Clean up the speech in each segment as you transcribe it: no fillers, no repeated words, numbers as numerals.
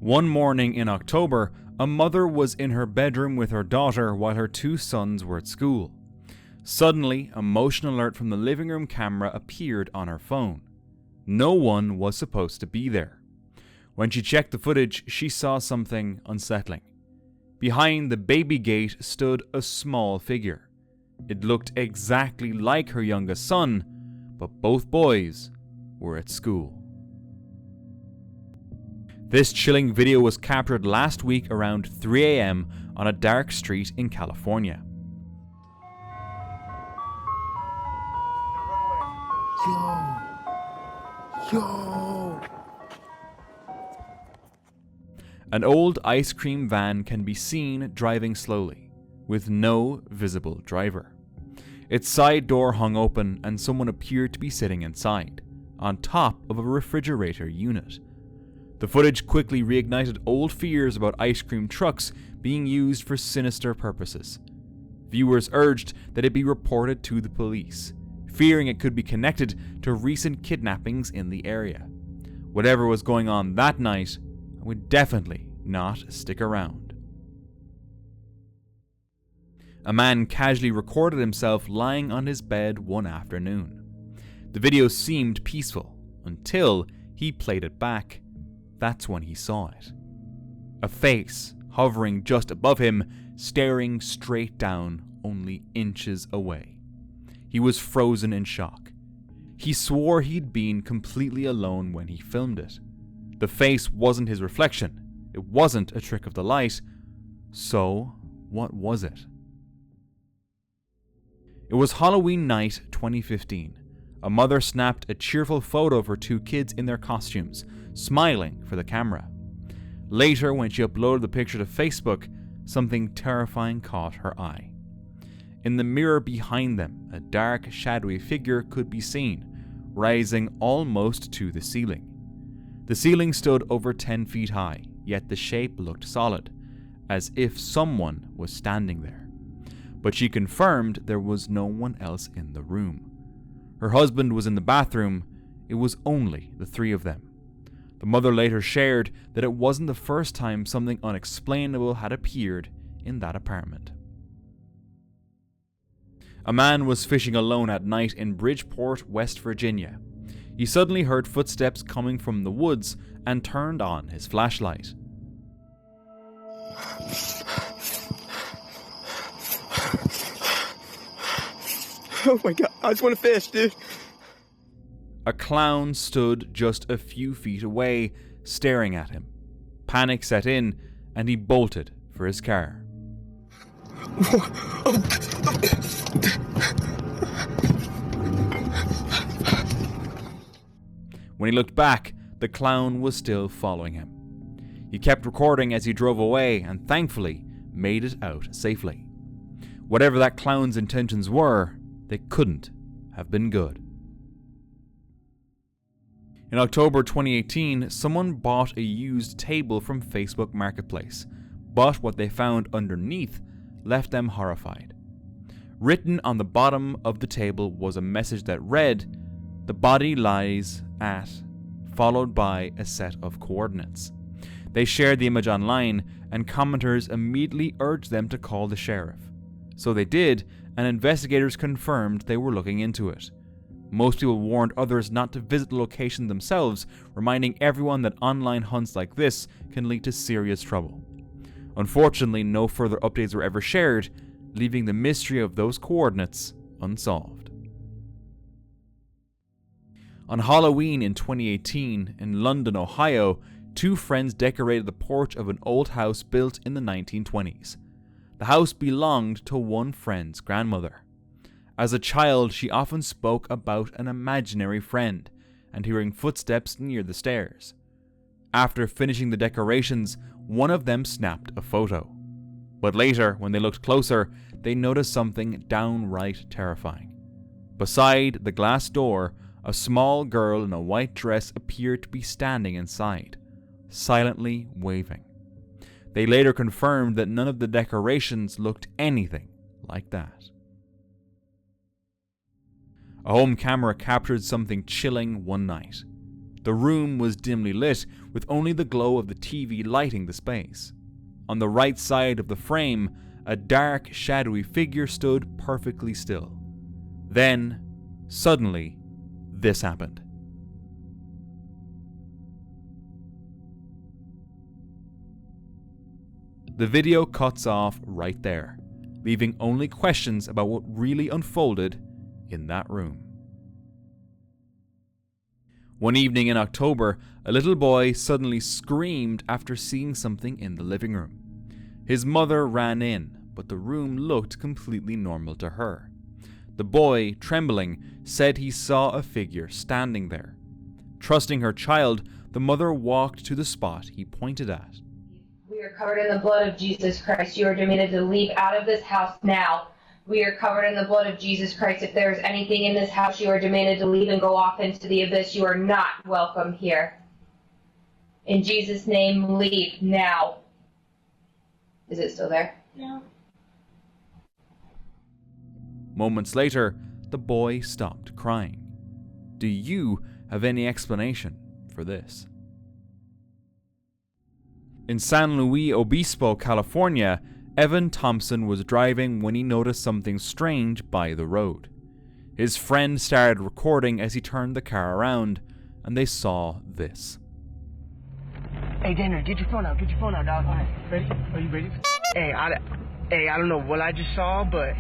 One morning in October, a mother was in her bedroom with her daughter while her two sons were at school. Suddenly, a motion alert from the living room camera appeared on her phone. No one was supposed to be there. When she checked the footage, she saw something unsettling. Behind the baby gate stood a small figure. It looked exactly like her youngest son, but both boys were at school. This chilling video was captured last week around 3 a.m. on a dark street in California. Yo! An old ice cream van can be seen driving slowly, with no visible driver. Its side door hung open and someone appeared to be sitting inside, on top of a refrigerator unit. The footage quickly reignited old fears about ice cream trucks being used for sinister purposes. Viewers urged that it be reported to the police, fearing it could be connected to recent kidnappings in the area. Whatever was going on that night would definitely not stick around. A man casually recorded himself lying on his bed one afternoon. The video seemed peaceful until he played it back. That's when he saw it. A face hovering just above him, staring straight down only inches away. He was frozen in shock. He swore he'd been completely alone when he filmed it. The face wasn't his reflection. It wasn't a trick of the light. So, what was it? It was Halloween night 2015. A mother snapped a cheerful photo of her two kids in their costumes, smiling for the camera. Later, when she uploaded the picture to Facebook, something terrifying caught her eye. In the mirror behind them, a dark, shadowy figure could be seen, rising almost to the ceiling. The ceiling stood over 10 feet high, yet the shape looked solid, as if someone was standing there. But she confirmed there was no one else in the room. Her husband was in the bathroom. It was only the three of them. The mother later shared that it wasn't the first time something unexplainable had appeared in that apartment. A man was fishing alone at night in Bridgeport, West Virginia. He suddenly heard footsteps coming from the woods and turned on his flashlight. Oh my god, I just want to fish, dude. A clown stood just a few feet away, staring at him. Panic set in, and he bolted for his car. When he looked back, the clown was still following him. He kept recording as he drove away and thankfully made it out safely. Whatever that clown's intentions were, they couldn't have been good. In October 2018, someone bought a used table from Facebook Marketplace, but what they found underneath left them horrified. Written on the bottom of the table was a message that read, "The body lies at," followed by a set of coordinates. They shared the image online, and commenters immediately urged them to call the sheriff. So they did, and investigators confirmed they were looking into it. Most people warned others not to visit the location themselves, reminding everyone that online hunts like this can lead to serious trouble. Unfortunately, no further updates were ever shared, leaving the mystery of those coordinates unsolved. On Halloween in 2018, in London, Ohio, two friends decorated the porch of an old house built in the 1920s. The house belonged to one friend's grandmother. As a child, she often spoke about an imaginary friend and hearing footsteps near the stairs. After finishing the decorations, one of them snapped a photo. But later, when they looked closer, they noticed something downright terrifying. Beside the glass door, a small girl in a white dress appeared to be standing inside, silently waving. They later confirmed that none of the decorations looked anything like that. A home camera captured something chilling one night. The room was dimly lit, with only the glow of the TV lighting the space. On the right side of the frame, a dark, shadowy figure stood perfectly still. Then, suddenly, this happened. The video cuts off right there, leaving only questions about what really unfolded in that room. One evening in October, a little boy suddenly screamed after seeing something in the living room. His mother ran in, but the room looked completely normal to her. The boy, trembling, said he saw a figure standing there. Trusting her child, the mother walked to the spot he pointed at. We are covered in the blood of Jesus Christ. You are demanded to leave out of this house now. We are covered in the blood of Jesus Christ. If there is anything in this house, you are demanded to leave and go off into the abyss. You are not welcome here. In Jesus' name, leave now. Is it still there? No. Moments later, the boy stopped crying. Do you have any explanation for this? In San Luis Obispo, California, Evan Thompson was driving when he noticed something strange by the road. His friend started recording as he turned the car around, and they saw this. Hey, Daniel, get your phone out. Get your phone out, dog. All right, ready? Are you ready? Hey, I don't know what I just saw, but...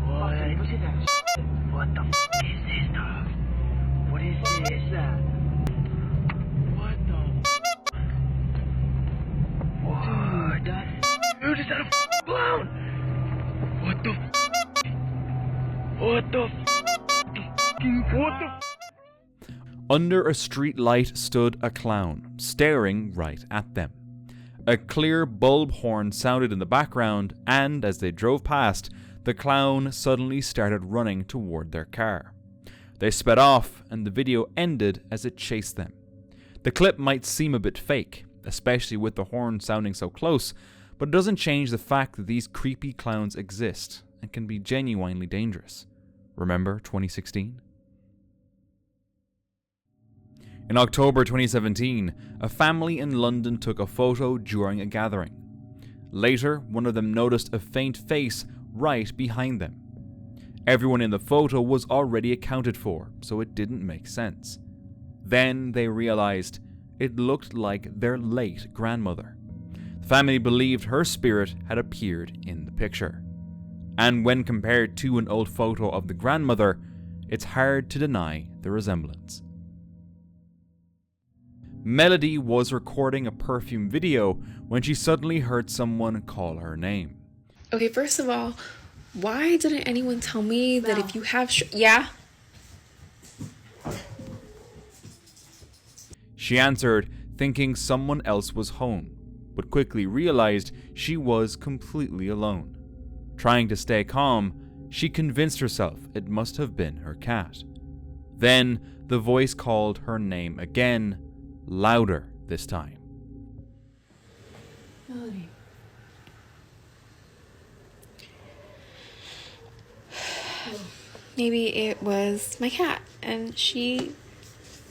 What is that? What the is this, dog? What is this? What the... What? Dude, is that a clown? What the... What the... What the... Under a street light stood a clown, staring right at them. A clear bulb horn sounded in the background, and as they drove past, the clown suddenly started running toward their car. They sped off, and the video ended as it chased them. The clip might seem a bit fake, especially with the horn sounding so close, but it doesn't change the fact that these creepy clowns exist and can be genuinely dangerous. Remember 2016? In October 2017, a family in London took a photo during a gathering. Later, one of them noticed a faint face right behind them. Everyone in the photo was already accounted for, so it didn't make sense. Then they realized it looked like their late grandmother. The family believed her spirit had appeared in the picture. And when compared to an old photo of the grandmother, it's hard to deny the resemblance. Melody was recording a perfume video when she suddenly heard someone call her name. Okay, first of all, why didn't anyone tell me that if you have... Yeah? She answered, thinking someone else was home, but quickly realized she was completely alone. Trying to stay calm, she convinced herself it must have been her cat. Then the voice called her name again, louder this time. Melody. Maybe it was my cat, and she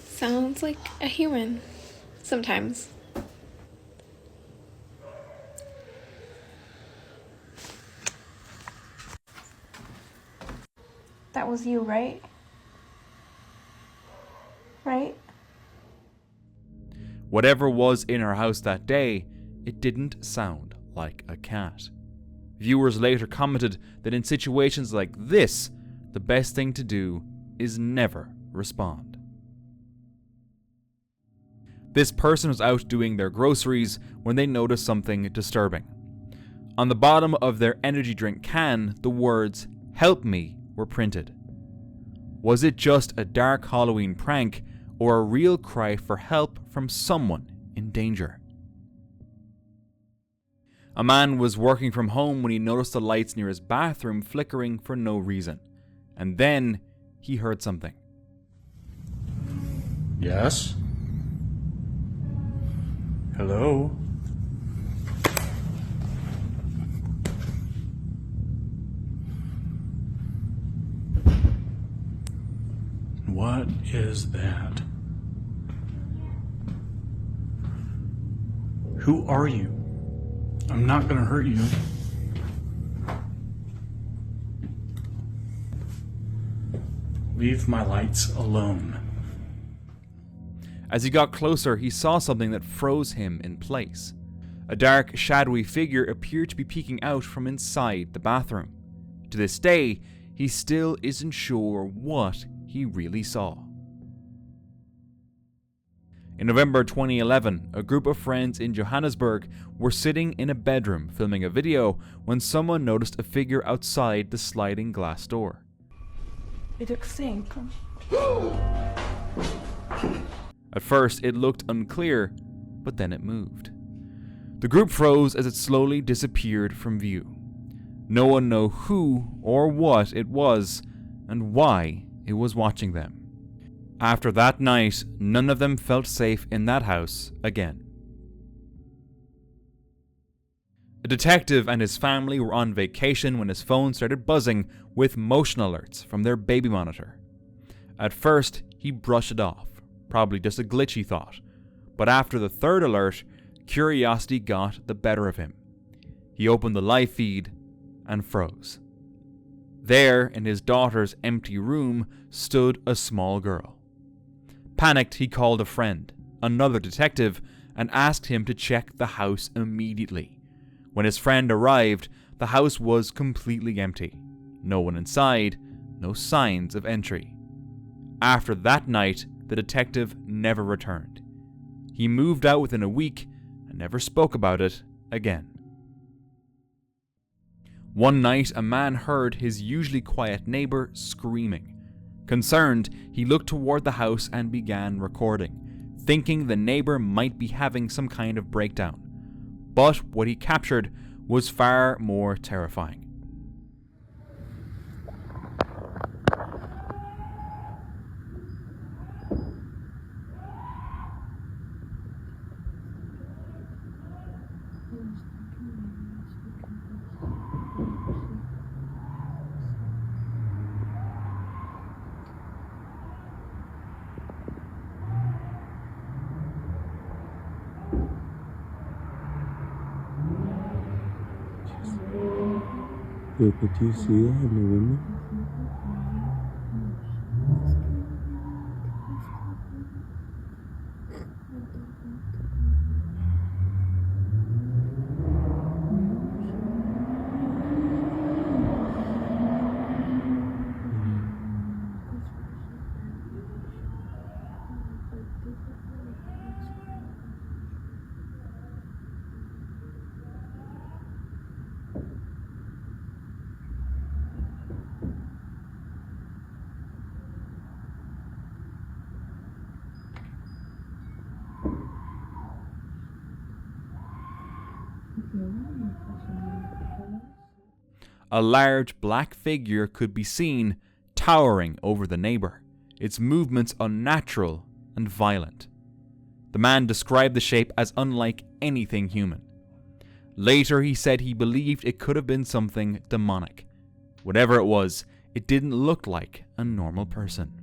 sounds like a human sometimes. That was you, right? Right? Whatever was in her house that day, it didn't sound like a cat. Viewers later commented that in situations like this, the best thing to do is never respond. This person was out doing their groceries when they noticed something disturbing. On the bottom of their energy drink can, the words, "Help me," were printed. Was it just a dark Halloween prank or a real cry for help from someone in danger? A man was working from home when he noticed the lights near his bathroom flickering for no reason. And then he heard something. Yes? Hello? What is that? Who are you? I'm not gonna hurt you. Leave my lights alone. As he got closer, he saw something that froze him in place. A dark, shadowy figure appeared to be peeking out from inside the bathroom. To this day, he still isn't sure what he really saw. In November 2011, a group of friends in Johannesburg were sitting in a bedroom filming a video when someone noticed a figure outside the sliding glass door. At first, it looked unclear, but then it moved. The group froze as it slowly disappeared from view. No one knew who or what it was and why it was watching them. After that night, none of them felt safe in that house again. A detective and his family were on vacation when his phone started buzzing with motion alerts from their baby monitor. At first, he brushed it off, probably just a glitch he thought, but after the third alert, curiosity got the better of him. He opened the live feed and froze. There, in his daughter's empty room, stood a small girl. Panicked, he called a friend, another detective, and asked him to check the house immediately. When his friend arrived, the house was completely empty. No one inside, no signs of entry. After that night, the detective never returned. He moved out within a week and never spoke about it again. One night, a man heard his usually quiet neighbor screaming. Concerned, he looked toward the house and began recording, thinking the neighbor might be having some kind of breakdown. But what he captured was far more terrifying. Hey, but do you see that in the window? A large black figure could be seen towering over the neighbor, its movements unnatural and violent. The man described the shape as unlike anything human. Later, he said he believed it could have been something demonic. Whatever it was, it didn't look like a normal person.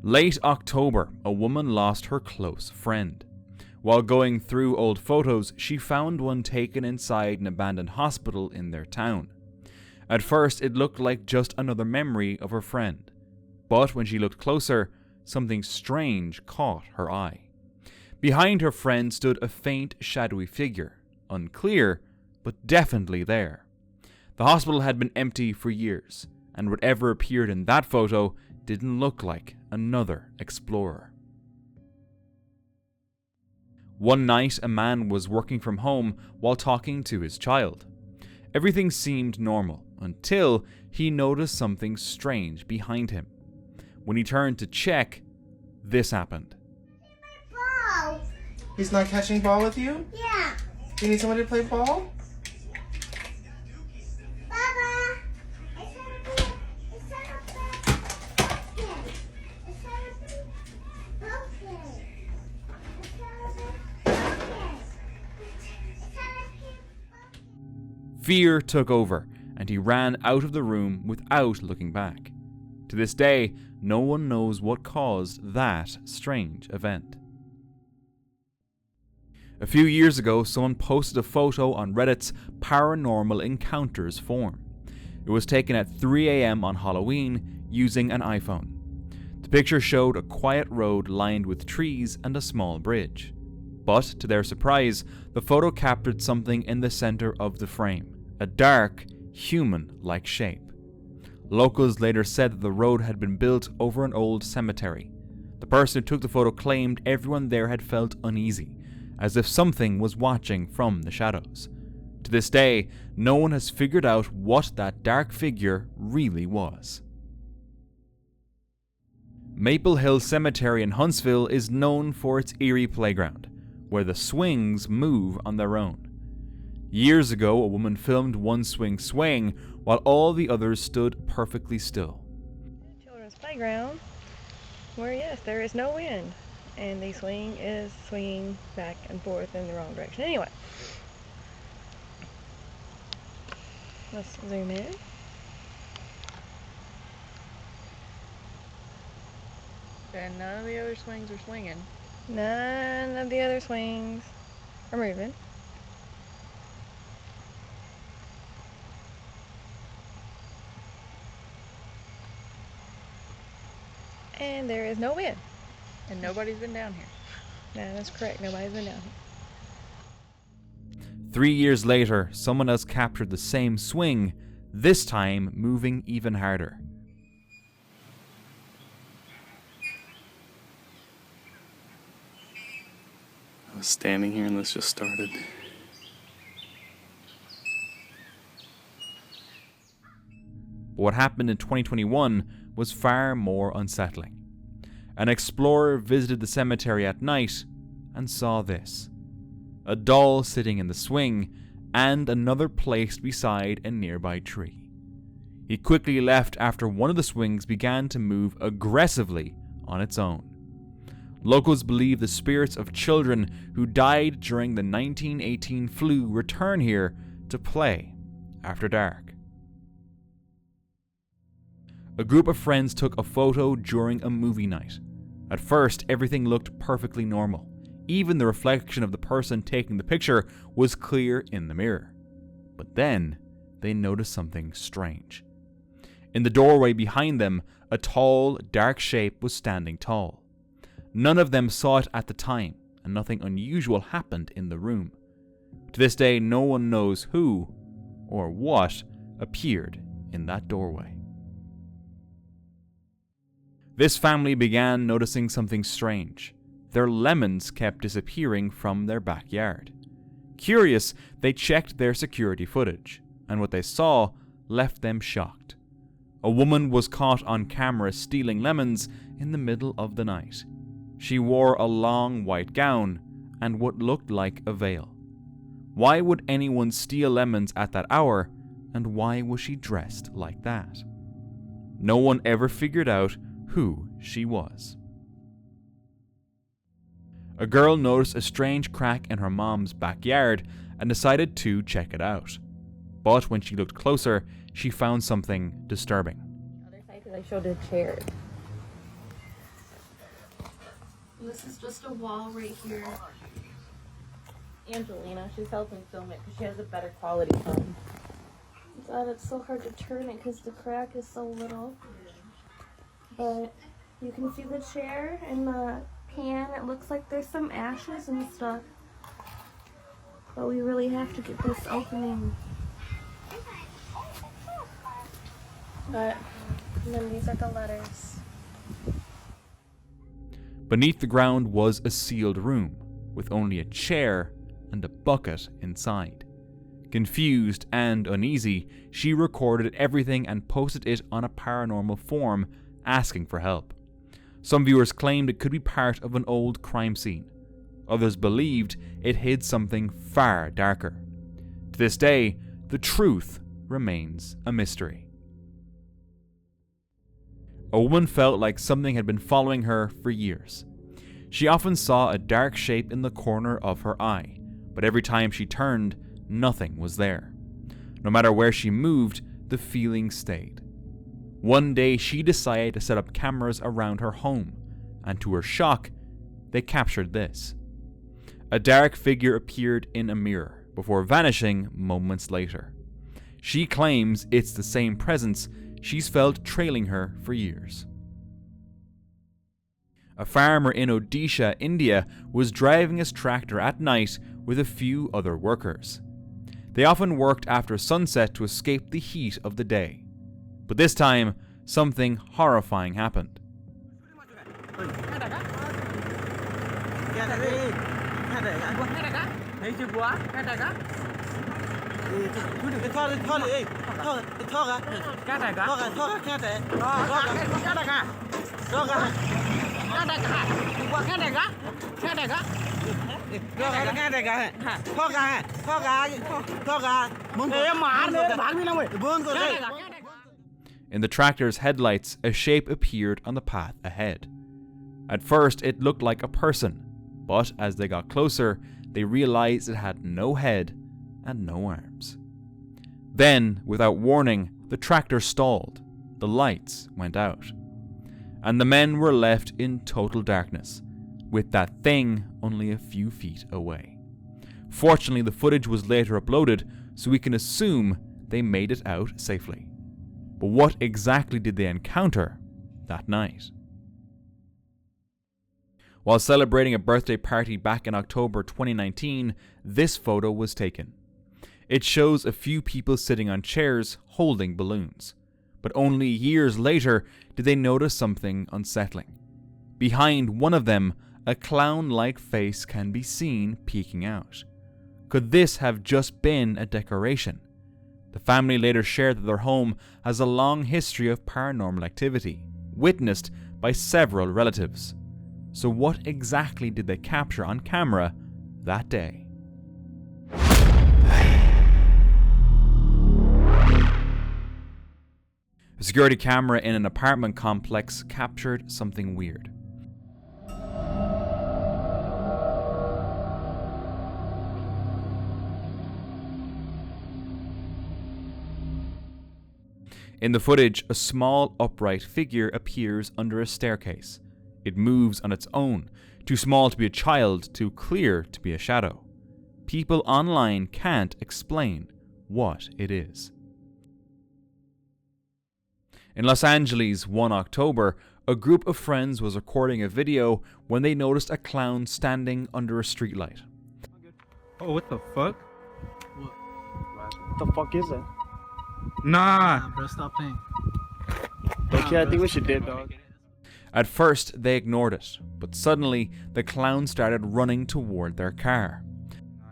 Late October, a woman lost her close friend. While going through old photos, she found one taken inside an abandoned hospital in their town. At first, it looked like just another memory of her friend. But when she looked closer, something strange caught her eye. Behind her friend stood a faint, shadowy figure, unclear, but definitely there. The hospital had been empty for years, and whatever appeared in that photo didn't look like another explorer. One night, a man was working from home while talking to his child. Everything seemed normal until he noticed something strange behind him. When he turned to check, this happened. Ball. He's not catching ball with you? Yeah. You need somebody to play ball? Baba. Fear took over, and he ran out of the room without looking back. To this day, no one knows what caused that strange event. A few years ago, someone posted a photo on Reddit's Paranormal Encounters forum. It was taken at 3 a.m. on Halloween using an iPhone. The picture showed a quiet road lined with trees and a small bridge. But, to their surprise, the photo captured something in the center of the frame, a dark, human-like shape. Locals later said that the road had been built over an old cemetery. The person who took the photo claimed everyone there had felt uneasy, as if something was watching from the shadows. To this day, no one has figured out what that dark figure really was. Maple Hill Cemetery in Huntsville is known for its eerie playground, where the swings move on their own. Years ago, a woman filmed one swing swaying while all the others stood perfectly still. Children's playground, where yes, there is no wind, and the swing is swinging back and forth in the wrong direction. Anyway, let's zoom in. And none of the other swings are swinging. None of the other swings are moving. And there is no wind. And nobody's been down here. No, that's correct. Nobody's been down here. 3 years later, someone else captured the same swing, this time moving even harder. I was standing here and this just started. But what happened in 2021 was far more unsettling. An explorer visited the cemetery at night and saw this. A doll sitting in the swing and another placed beside a nearby tree. He quickly left after one of the swings began to move aggressively on its own. Locals believe the spirits of children who died during the 1918 flu return here to play after dark. A group of friends took a photo during a movie night. At first, everything looked perfectly normal. Even the reflection of the person taking the picture was clear in the mirror. But then, they noticed something strange. In the doorway behind them, a tall, dark shape was standing tall. None of them saw it at the time, and nothing unusual happened in the room. To this day, no one knows who or what appeared in that doorway. This family began noticing something strange. Their lemons kept disappearing from their backyard. Curious, they checked their security footage, and what they saw left them shocked. A woman was caught on camera stealing lemons in the middle of the night. She wore a long white gown and what looked like a veil. Why would anyone steal lemons at that hour, and why was she dressed like that? No one ever figured out who she was. A girl noticed a strange crack in her mom's backyard and decided to check it out. But when she looked closer, she found something disturbing. Other side, because I showed a chair. This is just a wall right here. Angelina, she's helping film it because she has a better quality phone. God, it's so hard to turn it because the crack is so little. But you can see the chair and the pan. It looks like there's some ashes and stuff. But we really have to get this opening. But and then these are the letters. Beneath the ground was a sealed room, with only a chair and a bucket inside. Confused and uneasy, she recorded everything and posted it on a paranormal forum, asking for help. Some viewers claimed it could be part of an old crime scene. Others believed it hid something far darker. To this day, the truth remains a mystery. A woman felt like something had been following her for years. She often saw a dark shape in the corner of her eye, but every time she turned, nothing was there. No matter where she moved, the feeling stayed. One day she decided to set up cameras around her home, and to her shock, they captured this. A dark figure appeared in a mirror before vanishing moments later. She claims it's the same presence she's felt trailing her for years. A farmer in Odisha, India, was driving his tractor at night with a few other workers. They often worked after sunset to escape the heat of the day. But this time, something horrifying happened. In the tractor's headlights, a shape appeared on the path ahead. At first, it looked like a person, but as they got closer, they realized it had no head and no arms. Then, without warning, the tractor stalled, the lights went out, and the men were left in total darkness, with that thing only a few feet away. Fortunately, the footage was later uploaded, so we can assume they made it out safely. But what exactly did they encounter that night? While celebrating a birthday party back in October 2019, this photo was taken. It shows a few people sitting on chairs holding balloons. But only years later did they notice something unsettling. Behind one of them, a clown-like face can be seen peeking out. Could this have just been a decoration? The family later shared that their home has a long history of paranormal activity, witnessed by several relatives. So what exactly did they capture on camera that day? A security camera in an apartment complex captured something weird. In the footage, a small upright figure appears under a staircase. It moves on its own, too small to be a child, too clear to be a shadow. People online can't explain what it is. In Los Angeles, 1 October, a group of friends was recording a video when they noticed a clown standing under a streetlight. Oh, what the fuck? What the fuck is that? Nah. Bro, stop playing. Okay, I think we should dip, dog. At first, they ignored it, but suddenly, the clown started running toward their car.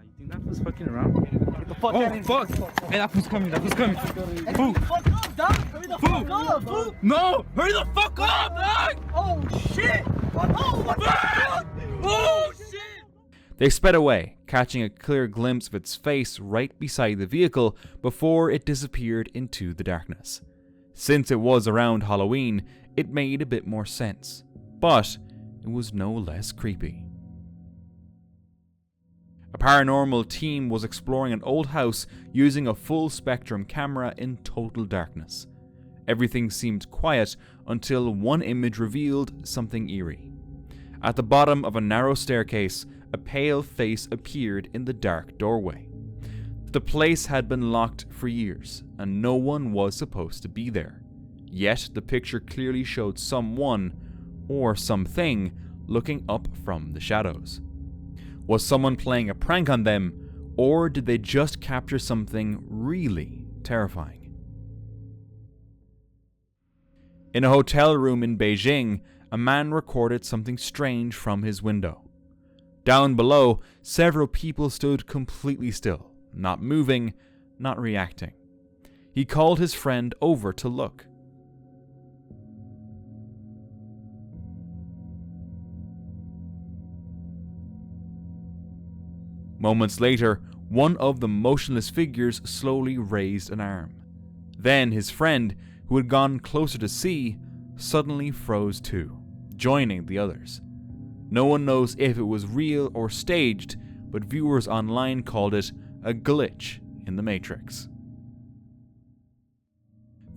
You think that was fucking around? Get the fuck Oh, out of fuck! here. Hey, that was coming, that was coming. Fool! Fuck up, dog! Hurry the fuck up, fool! No! Hurry the fuck up, dog! Oh, shit! Oh, what the fuck? Oh, shit! They sped away, catching a clear glimpse of its face right beside the vehicle before it disappeared into the darkness. Since it was around Halloween, it made a bit more sense, but it was no less creepy. A paranormal team was exploring an old house using a full spectrum camera in total darkness. Everything seemed quiet until one image revealed something eerie. At the bottom of a narrow staircase, a pale face appeared in the dark doorway. The place had been locked for years, and no one was supposed to be there. Yet the picture clearly showed someone, or something, looking up from the shadows. Was someone playing a prank on them, or did they just capture something really terrifying? In a hotel room in Beijing, a man recorded something strange from his window. Down below, several people stood completely still, not moving, not reacting. He called his friend over to look. Moments later, one of the motionless figures slowly raised an arm. Then his friend, who had gone closer to see, suddenly froze too, joining the others. No one knows if it was real or staged, but viewers online called it a glitch in the Matrix.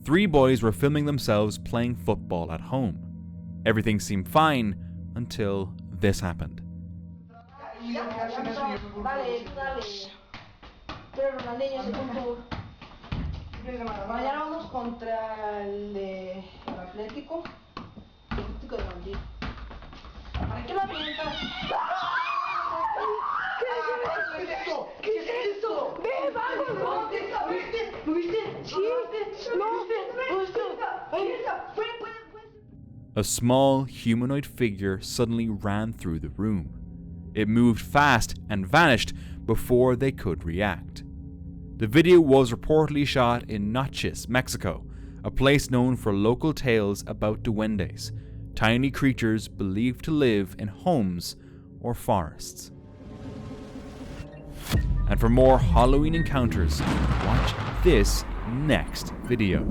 3 boys were filming themselves playing football at home. Everything seemed fine until this happened. Dale, dale. Pero Ronaldinho se puso. Mañana vamos contra el Atlético. El Atlético de Madrid. ¿Para qué lo avientas? ¿Qué es esto? ¿Qué es esto? ¡Ve, vamos! ¿Lo viste? Sí. A small humanoid figure suddenly ran through the room. It moved fast and vanished before they could react. The video was reportedly shot in Natchez, Mexico, a place known for local tales about duendes, tiny creatures believed to live in homes or forests. And for more Halloween encounters, watch this next video.